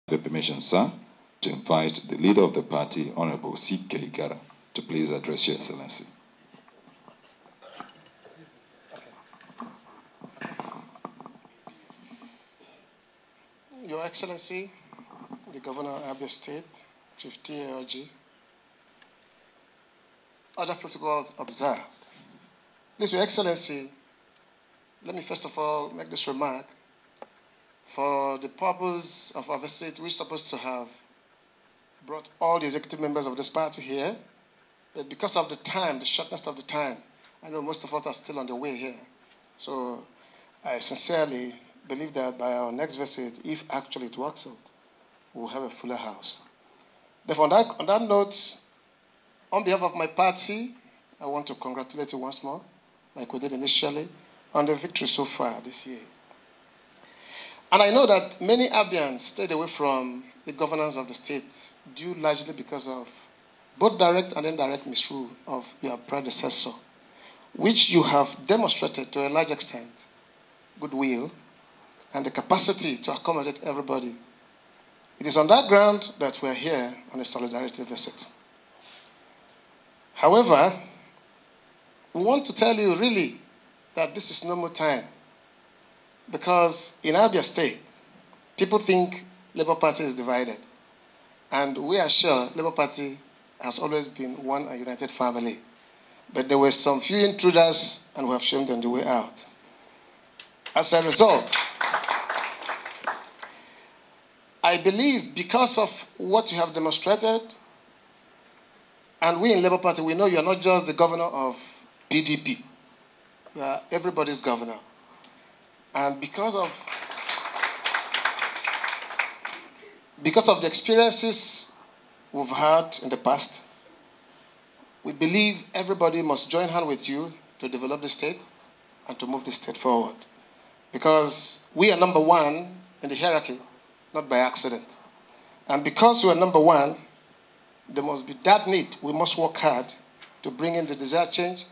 The permission, sir, to invite the leader of the party, Honorable C.K. Igara, to please address Your Excellency. Your Excellency, the Governor of Abia State, Chief T. Orji, other protocols observed. Please, Your Excellency, let me first of all make this remark. For the purpose of our visit, we're supposed to have brought all the executive members of this party here, but because of the time, the shortness of the time, I know most of us are still on the way here. So I sincerely believe that by our next visit, if actually it works out, we'll have a fuller house. Therefore, on that note, on behalf of my party, I want to congratulate you once more, like we did initially, on the victory so far this year. And I know that many Abians stayed away from the governance of the state due largely because of both direct and indirect misrule of your predecessor, which you have demonstrated to a large extent goodwill and the capacity to accommodate everybody. It is on that ground that we are here on a solidarity visit. However, we want to tell you really that this is no more time, because in Abia State, people think Labour Party is divided. And we are sure Labour Party has always been one and united family. But there were some few intruders, and we have shown them the way out. As a result, I believe because of what you have demonstrated, and we in Labour Party, we know you are not just the governor of PDP. You are everybody's governor. And because of the experiences we've had in the past, we believe everybody must join hands with you to develop the state and to move the state forward. Because we are number one in the hierarchy, not by accident. And because we are number one, there must be that need. We must work hard to bring in the desired change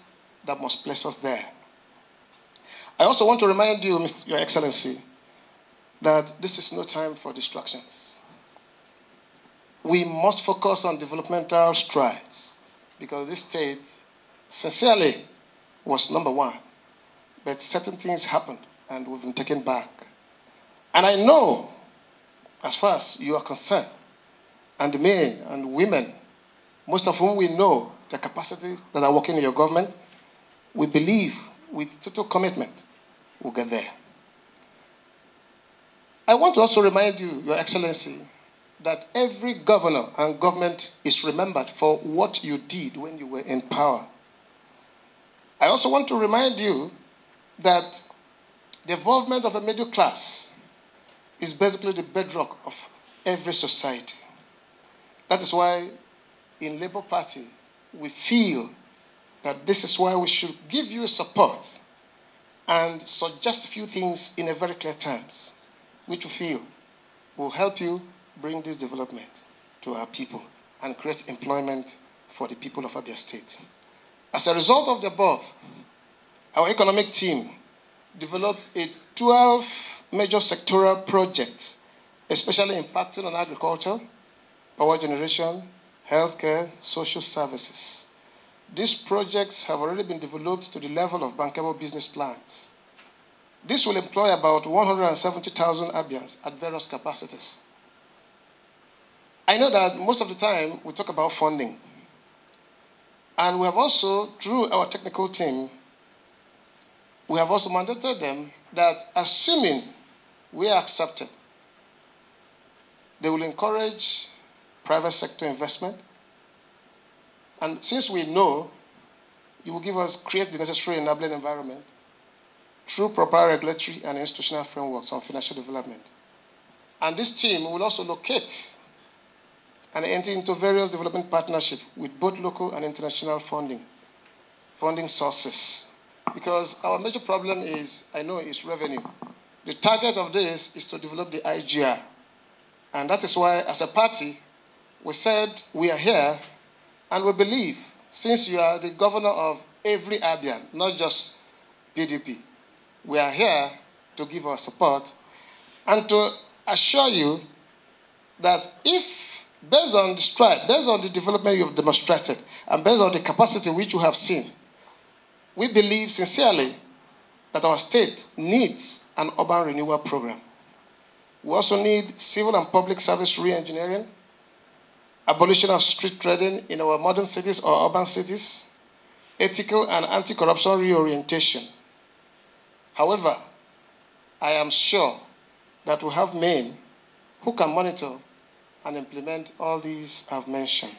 that must place us there. I also want to remind you, Your Excellency, that this is no time for distractions. We must focus on developmental strides, because this state, sincerely, was number one. But certain things happened, and we've been taken back. And I know, as far as you are concerned, and the men and women, most of whom we know the capacities that are working in your government, we believe with total commitment, we'll get there. I want to also remind you, Your Excellency, that every governor and government is remembered for what you did when you were in power. I also want to remind you that the involvement of a middle class is basically the bedrock of every society. That is why in Labour Party, we feel that this is why we should give you support and suggest a few things in a very clear terms, which we feel will help you bring this development to our people and create employment for the people of Abia State. As a result of the above, our economic team developed a 12 major sectoral projects, especially impacting on agriculture, power generation, healthcare, social services. These projects have already been developed to the level of bankable business plans. This will employ about 170,000 Abians at various capacities. I know that most of the time we talk about funding. And we have also, through our technical team, we have also mandated them that assuming we are accepted, they will encourage private sector investment. And since we know, you will create the necessary enabling environment through proper regulatory and institutional frameworks on financial development. And this team will also locate and enter into various development partnerships with both local and international funding sources. Because our major problem is, I know, is revenue. The target of this is to develop the IGR. And that is why, as a party, we said we are here. And we believe, since you are the governor of every Abian, not just PDP, we are here to give our support and to assure you that if, based on the stride, based on the development you have demonstrated, and based on the capacity which you have seen, we believe sincerely that our state needs an urban renewal program. We also need civil and public service re-engineering, abolition of street trading in our modern cities or urban cities, ethical and anti-corruption reorientation. However, I am sure that we have men who can monitor and implement all these I've mentioned.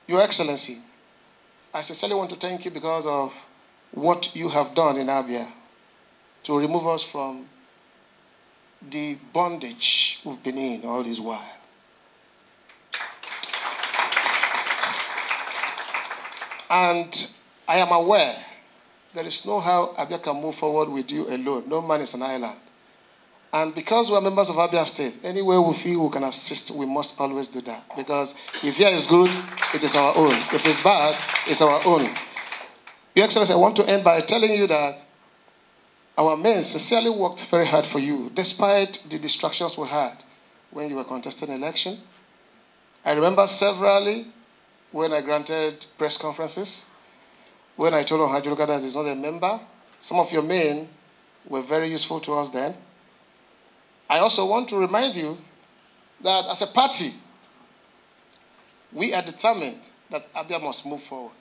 Your Excellency, I sincerely want to thank you because of what you have done in Abia to remove us from the bondage we've been in all this while. And I am aware there is no how Abia can move forward with you alone. No man is an island. And because we are members of Abia State, anywhere we feel we can assist, we must always do that. Because if here is good, it is our own. If it's bad, it's our own. Your Excellency, I want to end by telling you that our men sincerely worked very hard for you, despite the distractions we had when you were contesting election. I remember severally when I granted press conferences, when I told Hajuruka that he's not a member. Some of your men were very useful to us then. I also want to remind you that as a party, we are determined that Abia must move forward.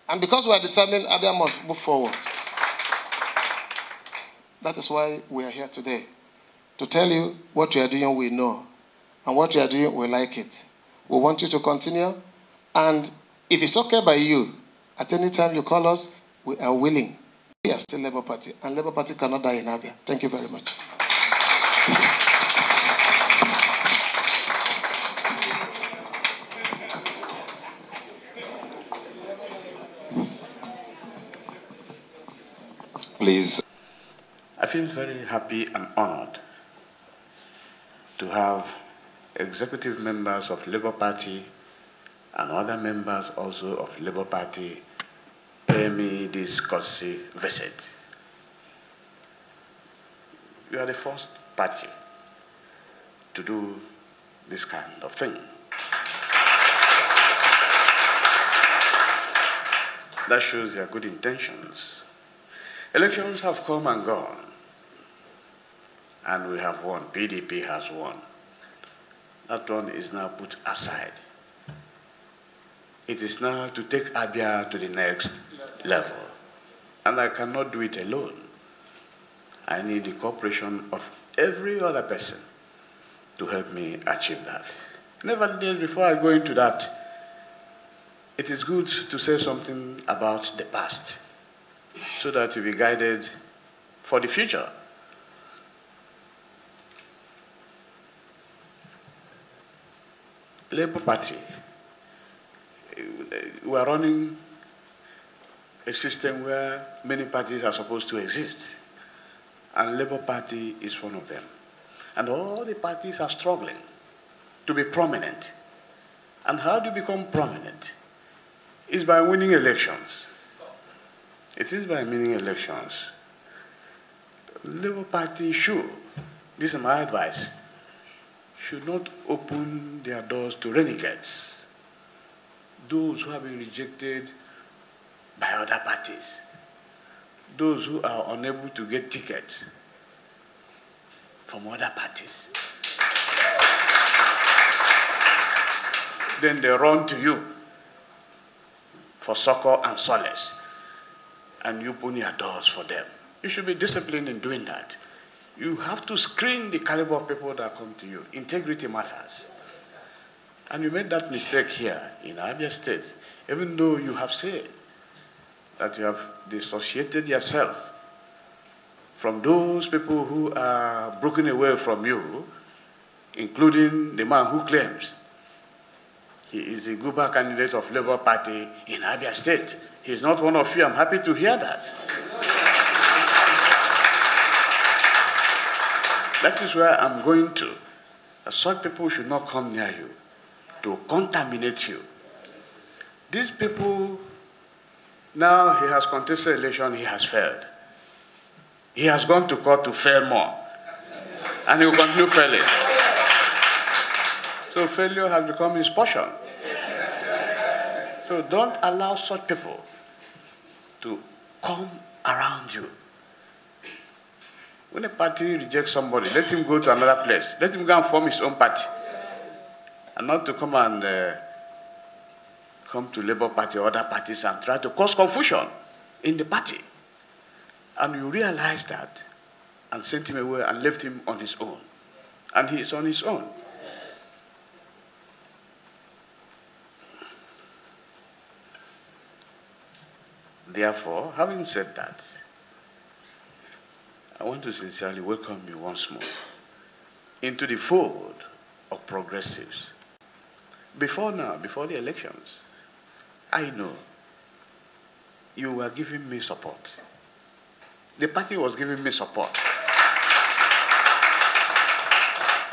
And because we are determined, Abia must move forward. That is why we are here today, to tell you what you are doing, we know. And what you are doing, we like it. We want you to continue. And if it's okay by you, at any time you call us, we are willing. We are still Labour Party, and Labour Party cannot die in Abia. Thank you very much. Please. I feel very happy and honored to have executive members of Labour Party and other members also of Labour Party pay me this courtesy visit. You are the first party to do this kind of thing. That shows their good intentions. Elections have come and gone, and we have won. PDP has won. That one is now put aside. It is now to take Abia to the next level. And I cannot do it alone. I need the cooperation of every other person to help me achieve that. Nevertheless, before I go into that, it is good to say something about the past so that you'll be guided for the future. Labour Party, we are running a system where many parties are supposed to exist, and Labour Party is one of them. And all the parties are struggling to be prominent. And how do you become prominent? It's by winning elections. It is by winning elections. Labour Party should, this is my advice, should not open their doors to renegades, those who have been rejected by other parties, those who are unable to get tickets from other parties. Then they run to you for succor and solace, and you open your doors for them. You should be disciplined in doing that. You have to screen the caliber of people that come to you. Integrity matters. And you made that mistake here in Abia State, even though you have said that you have dissociated yourself from those people who are broken away from you, including the man who claims he is a Guba candidate of Labour Party in Abia State. He is not one of you. I'm happy to hear that. That is where I'm going to. Such people should not come near you to contaminate you. These people, now he has contested election, he has failed. He has gone to court to fail more. And he will continue failing. So failure has become his portion. So don't allow such people to come around you. When a party rejects somebody, let him go to another place. Let him go and form his own party. And not to come and come to Labour Party or other parties and try to cause confusion in the party. And you realize that and sent him away and left him on his own. And he is on his own. Therefore, having said that, I want to sincerely welcome you once more into the fold of progressives. Before now, before the elections, I know you were giving me support. The party was giving me support.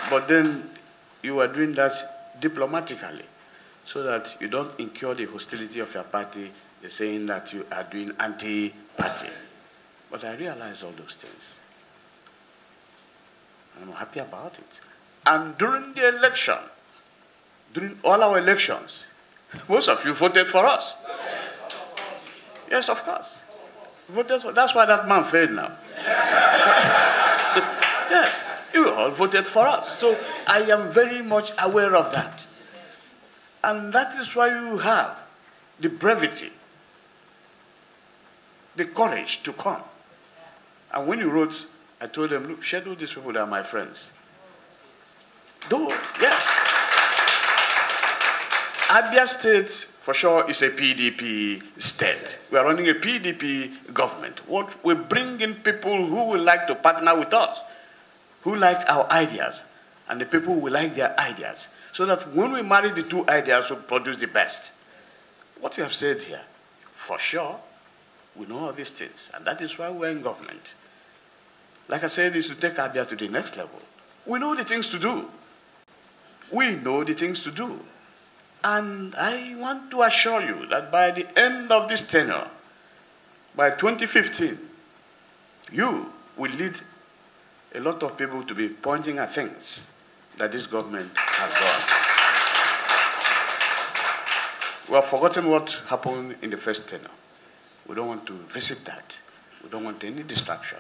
But then you were doing that diplomatically so that you don't incur the hostility of your party, saying that you are doing anti-party. But I realize all those things. And I'm happy about it. And during the election, during all our elections, most of you voted for us. Yes, of course. Voted for, that's why that man failed now. Yes, you all voted for us. So I am very much aware of that. And that is why you have the brevity, the courage to come. And when you wrote, I told them, look, schedule these people that are my friends. Do it, yes. Abia State, for sure, is a PDP state. We are running a PDP government. What we bring in people who would like to partner with us, who like our ideas, and the people who will like their ideas, so that when we marry the two ideas, we produce the best. What you have said here, for sure, we know all these things, and that is why we're in government. Like I said, is to take Abia to the next level. We know the things to do. We know the things to do. And I want to assure you that by the end of this tenure, by 2015, you will lead a lot of people to be pointing at things that this government has done. We have forgotten what happened in the first tenure. We don't want to visit that. We don't want any distraction.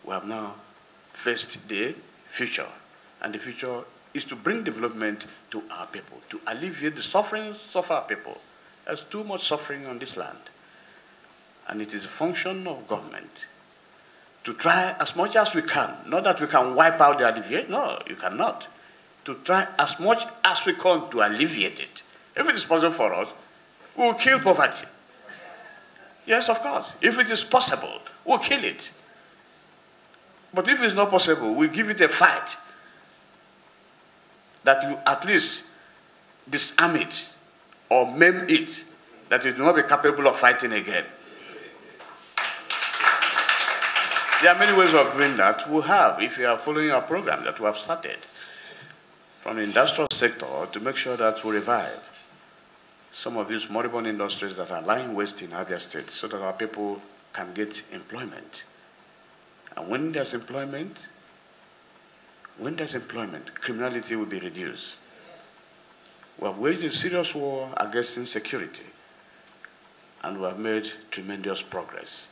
We have now faced the future. And the future is to bring development to our people, to alleviate the sufferings of our people. There's too much suffering on this land. And it is a function of government to try as much as we can, not that we can wipe out the alleviate, no, you cannot. To try as much as we can to alleviate it. If it is possible for us, we will kill poverty. Yes, of course. If it is possible, we'll kill it. But if it's not possible, we'll give it a fight that you at least disarm it or maim it, that it will not be capable of fighting again. There are many ways of doing that. We have, if you are following our program that we have started from the industrial sector to make sure that we revive some of these moribund industries that are lying waste in Abia State so that our people can get employment. And when there's employment, criminality will be reduced. We have waged a serious war against insecurity, and we have made tremendous progress.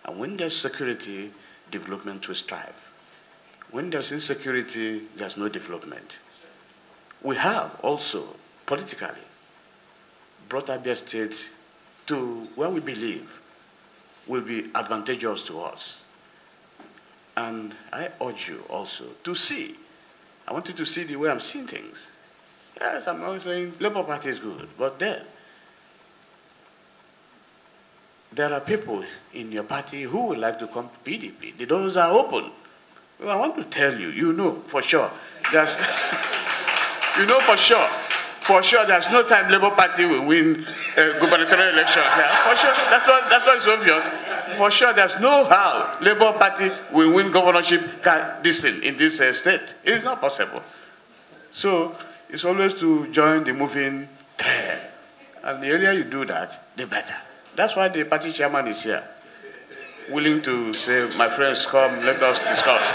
And when there's security, development will strive. When there's insecurity, there's no development. We have also, politically, brought Abia State to where we believe will be advantageous to us. And I urge you also to see. I want you to see the way I'm seeing things. Yes, I'm always saying Labour Party is good, but then there are people in your party who would like to come to PDP. The doors are open. Well, I want to tell you, you know for sure. You know for sure there's no time Labour Party will win a gubernatorial election. Yeah, for sure, that's what is obvious. For sure, there's no how Labour Party will win governorship in this state. It is not possible. So it's always to join the moving train. And the earlier you do that, the better. That's why the party chairman is here, willing to say, my friends, come, let us discuss.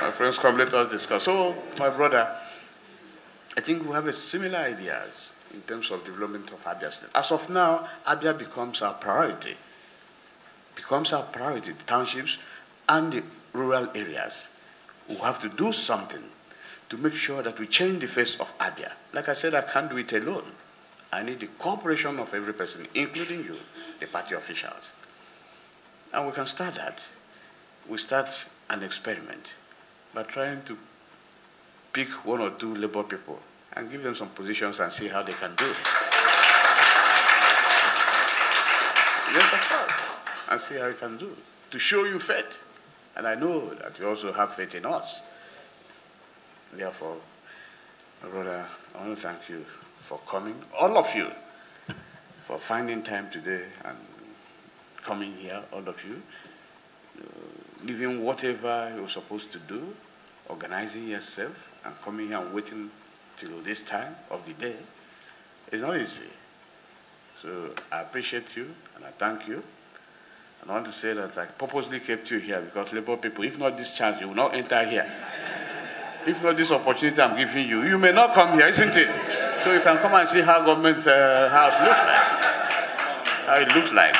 My friends come, let us discuss. So, my brother, I think we have a similar ideas in terms of development of Abia State. As of now, Abia becomes our priority. Becomes our priority, the townships and the rural areas. We have to do something to make sure that we change the face of Abia. Like I said, I can't do it alone. I need the cooperation of every person, including you, the party officials. And we can start that. We start an experiment by trying to pick one or two labor people and give them some positions and see how they can do it. Yes, of course. And see how you can do it. To show you faith. And I know that you also have faith in us. Therefore, brother, I want to thank you for coming, all of you, for finding time today and coming here, all of you, leaving whatever you're supposed to do, organizing yourself, and coming here and waiting till this time of the day. It's not easy. So I appreciate you, and I thank you. And I want to say that I purposely kept you here because labor people, if not this chance, you will not enter here. If not this opportunity I'm giving you, you may not come here, isn't it? So you can come and see how government house looks like. How it looks like.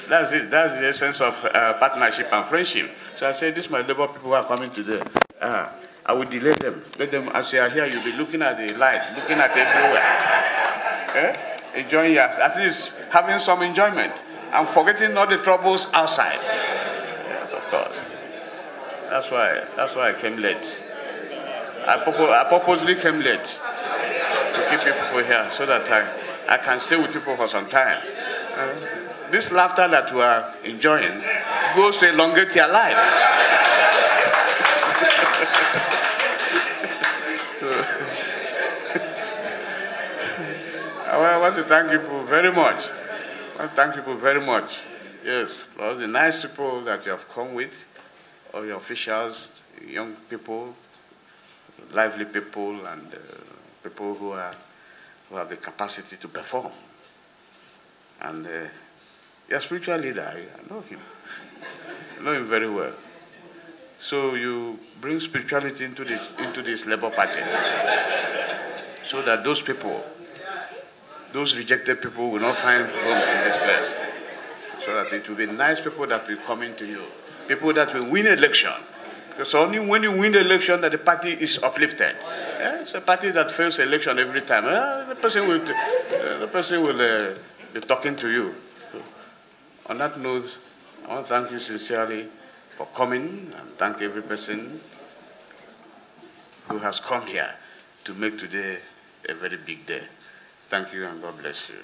That's it. That's the essence of partnership and friendship. So I say, this my labor people who are coming today. I will delay them. Let them, as you are here, you'll be looking at the light, looking at everywhere. Enjoying your, at least having some enjoyment. And forgetting all the troubles outside. Yes, of course. That's why I came late. I purposely came late to keep people here so that I can stay with people for some time. This laughter that we are enjoying goes to elongate your life. I want to thank people very much. I thank people very much. Yes, all the nice people that you have come with, all your officials, young people, lively people, and people who have the capacity to perform. And your spiritual leader, I know him. I know him very well. So you bring spirituality into this Labour Party, so that those people, those rejected people will not find home in this place. So that it will be nice people that will come into you. People that will win election. Because only when you win the election that the party is uplifted. Yeah? It's a party that fails election every time. The person will be talking to you. So, on that note, I want to thank you sincerely for coming and thank every person who has come here to make today a very big day. Thank you and God bless you.